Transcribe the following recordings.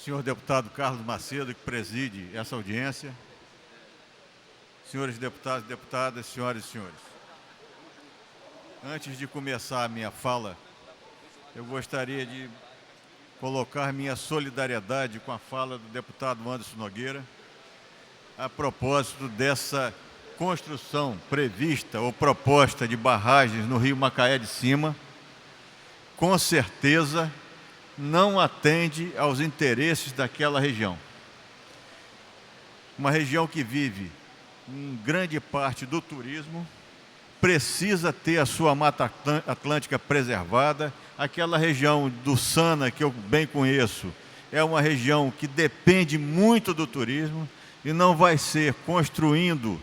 senhor deputado Carlos Macedo, que preside essa audiência, senhores deputados e deputadas, senhoras e senhores. Antes de começar a minha fala, eu gostaria de colocar minha solidariedade com a fala do deputado Anderson Nogueira, a propósito dessa construção prevista ou proposta de barragens no Rio Macaé de Cima. Com certeza não atende aos interesses daquela região. Uma região que vive em grande parte do turismo, precisa ter a sua Mata Atlântica preservada. Aquela região do Sana, que eu bem conheço, é uma região que depende muito do turismo e não vai ser construindo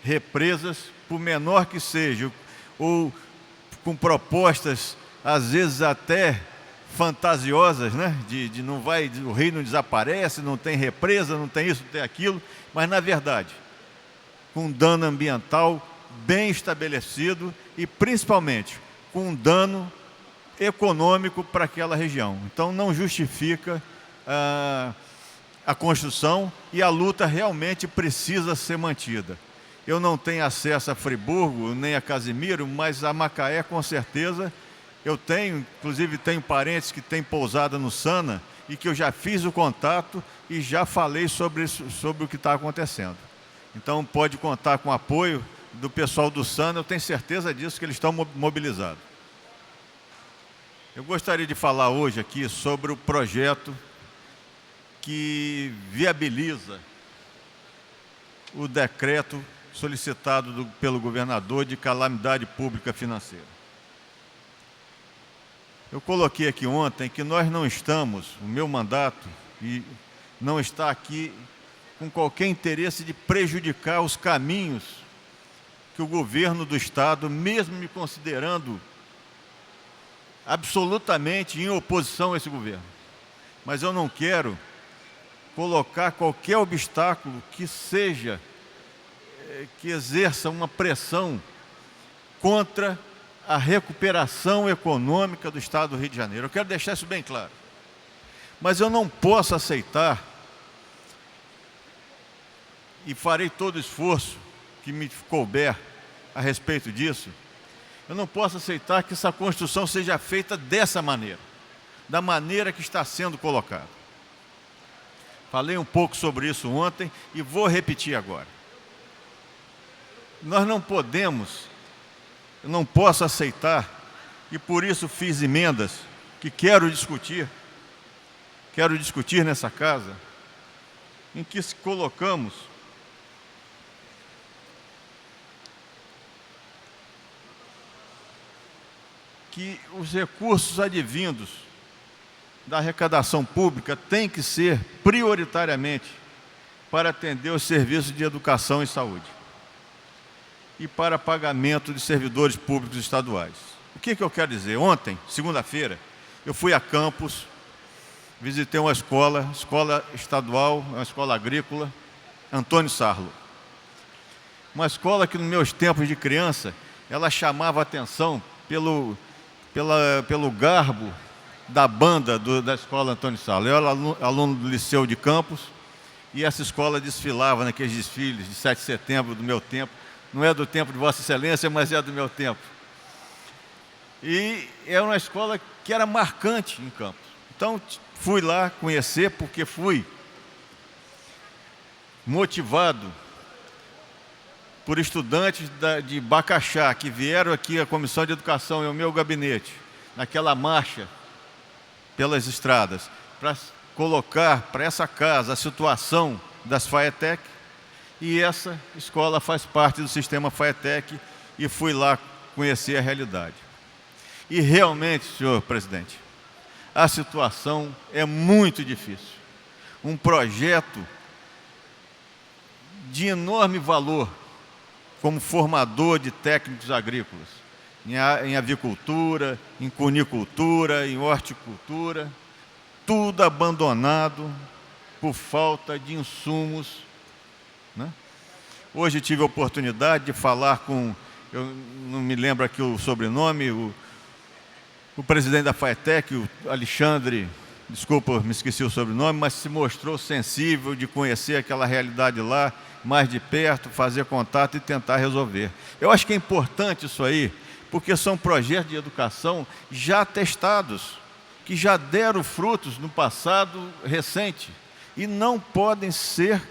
represas, por menor que seja, ou com propostas, às vezes até fantasiosas, né? O rio não desaparece, não tem represa, não tem isso, não tem aquilo, mas na verdade, com dano ambiental bem estabelecido e principalmente com dano econômico para aquela região. Então não justifica a construção e a luta realmente precisa ser mantida. Eu não tenho acesso a Friburgo, nem a Casimiro, mas a Macaé com certeza eu tenho, inclusive tenho parentes que têm pousada no Sana e que eu já fiz o contato e já falei sobre o que está acontecendo. Então pode contar com o apoio do pessoal do Sana, eu tenho certeza disso, que eles estão mobilizados. Eu gostaria de falar hoje aqui sobre o projeto que viabiliza o decreto solicitado pelo governador de calamidade pública financeira. Eu coloquei aqui ontem que nós não estamos, o meu mandato, e não está aqui com qualquer interesse de prejudicar os caminhos que o governo do Estado, mesmo me considerando absolutamente em oposição a esse governo, mas eu não quero colocar qualquer obstáculo que exerça uma pressão contra a recuperação econômica do Estado do Rio de Janeiro. Eu quero deixar isso bem claro. Mas eu não posso aceitar, e farei todo o esforço que me couber a respeito disso, eu não posso aceitar que essa construção seja feita dessa maneira, da maneira que está sendo colocada. Falei um pouco sobre isso ontem e vou repetir agora. Nós não podemos, eu não posso aceitar, e por isso fiz emendas que quero discutir nessa casa, em que colocamos que os recursos advindos da arrecadação pública têm que ser prioritariamente para atender os serviços de educação e saúde e para pagamento de servidores públicos estaduais. O que eu quero dizer? Ontem, segunda-feira, eu fui a Campos, visitei uma escola estadual, uma escola agrícola, Antônio Sarlo. Uma escola que, nos meus tempos de criança, ela chamava a atenção pelo garbo da banda da escola Antônio Sarlo. Eu era aluno do Liceu de Campos e essa escola desfilava naqueles desfiles de 7 de setembro do meu tempo. Não é do tempo de Vossa Excelência, mas é do meu tempo. E era uma escola que era marcante em Campos. Então, fui lá conhecer, porque fui motivado por estudantes de Bacaxá, que vieram aqui à Comissão de Educação e ao meu gabinete, naquela marcha pelas estradas, para colocar para essa casa a situação das FAETEC, e essa escola faz parte do sistema FAETEC, e fui lá conhecer a realidade. E realmente, senhor presidente, a situação é muito difícil. Um projeto de enorme valor como formador de técnicos agrícolas, em avicultura, em cunicultura, em horticultura, tudo abandonado por falta de insumos, né? Hoje tive a oportunidade de falar com, eu não me lembro aqui o sobrenome, o presidente da FAETEC, o Alexandre desculpa, me esqueci o sobrenome, mas se mostrou sensível de conhecer aquela realidade lá, mais de perto, fazer contato e tentar resolver. Eu acho que é importante isso aí, porque são projetos de educação já testados, que já deram frutos no passado recente, e não podem ser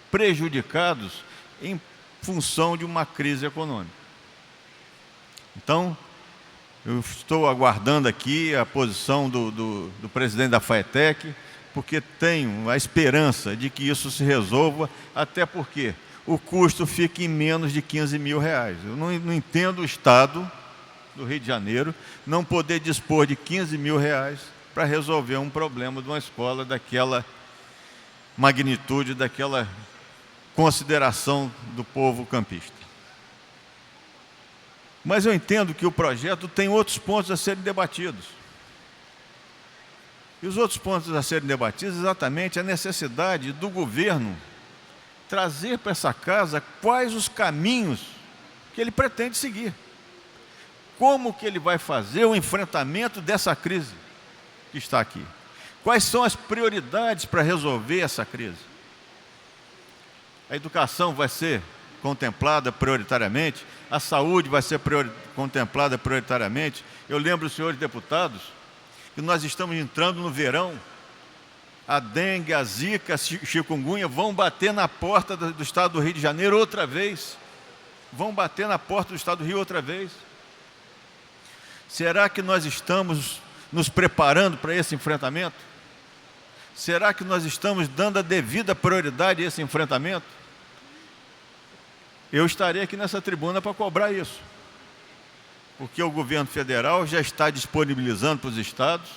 prejudicados em função de uma crise econômica. Então, eu estou aguardando aqui a posição do presidente da FAETEC, porque tenho a esperança de que isso se resolva, até porque o custo fica em menos de R$15 mil. Eu não entendo o Estado do Rio de Janeiro não poder dispor de R$15 mil para resolver um problema de uma escola daquela magnitude, daquela consideração do povo campista. Mas eu entendo que o projeto tem outros pontos a serem debatidos. E os outros pontos a serem debatidos é exatamente a necessidade do governo trazer para essa casa quais os caminhos que ele pretende seguir. Como que ele vai fazer o enfrentamento dessa crise que está aqui? Quais são as prioridades para resolver essa crise? A educação vai ser contemplada prioritariamente, a saúde vai ser contemplada prioritariamente. Eu lembro, senhores deputados, que nós estamos entrando no verão, a dengue, a zika, a chikungunya vão bater na porta do Estado do Rio de Janeiro outra vez. Vão bater na porta do Estado do Rio outra vez. Será que nós estamos nos preparando para esse enfrentamento? Será que nós estamos dando a devida prioridade a esse enfrentamento? Eu estarei aqui nessa tribuna para cobrar isso, porque o governo federal já está disponibilizando para os estados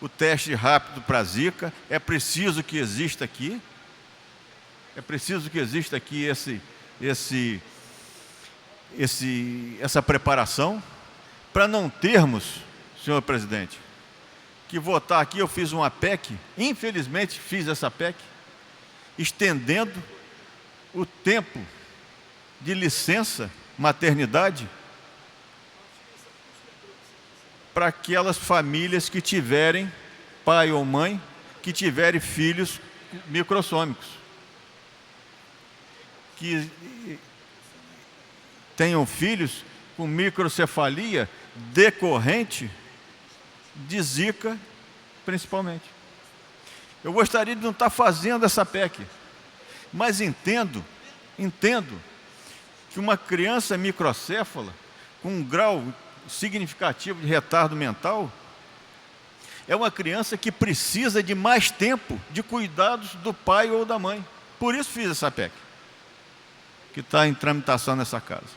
o teste rápido para a zika. É preciso que exista aqui, essa preparação, para não termos, senhor presidente, que votar aqui. Eu fiz uma PEC, infelizmente fiz essa PEC, estendendo o tempo de licença maternidade para aquelas famílias que tiverem pai ou mãe, que tiverem filhos microssômicos, que tenham filhos com microcefalia decorrente de zika, principalmente. Eu gostaria de não estar fazendo essa PEC, mas entendo que uma criança microcéfala, com um grau significativo de retardo mental, é uma criança que precisa de mais tempo de cuidados do pai ou da mãe. Por isso fiz essa PEC, que está em tramitação nessa casa.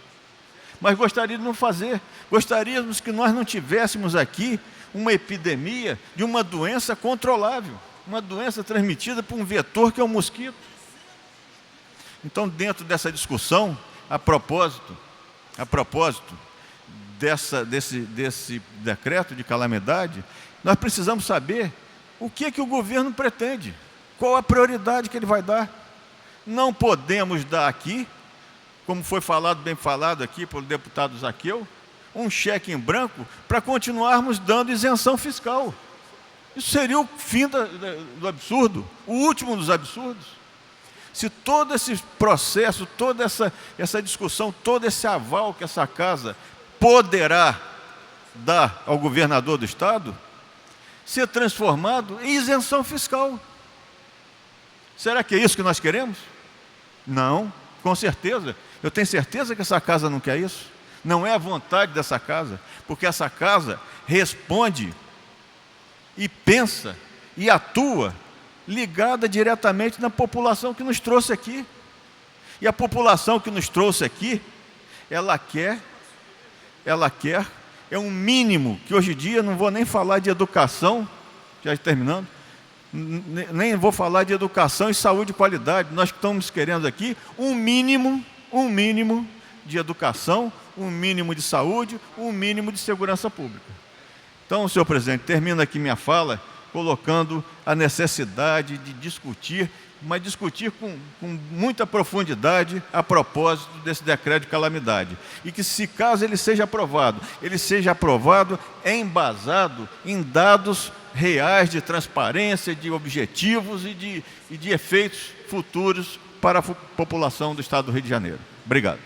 Mas gostaria de não fazer. Gostaríamos que nós não tivéssemos aqui uma epidemia de uma doença controlável, uma doença transmitida por um vetor que é o mosquito. Então, dentro dessa discussão, a propósito desse decreto de calamidade, nós precisamos saber o que o governo pretende, qual a prioridade que ele vai dar. Não podemos dar aqui, como foi bem falado aqui pelo deputado Zaqueu, um cheque em branco para continuarmos dando isenção fiscal. Isso seria o fim do absurdo, o último dos absurdos. Se todo esse processo, toda essa discussão, todo esse aval que essa casa poderá dar ao governador do Estado, ser transformado em isenção fiscal. Será que é isso que nós queremos? Não, com certeza. Eu tenho certeza que essa casa não quer isso. Não é a vontade dessa casa, porque essa casa responde e pensa e atua ligada diretamente na população que nos trouxe aqui. E a população que nos trouxe aqui, ela quer, é um mínimo, que hoje em dia não vou nem falar de educação, já terminando, nem vou falar de educação e saúde de qualidade. Nós estamos querendo aqui um mínimo de educação, um mínimo de saúde, um mínimo de segurança pública. Então, senhor presidente, termino aqui minha fala, colocando a necessidade de discutir, mas discutir com muita profundidade a propósito desse decreto de calamidade. E que, se caso ele seja aprovado embasado em dados reais de transparência, de objetivos e de efeitos futuros para a população do Estado do Rio de Janeiro. Obrigado.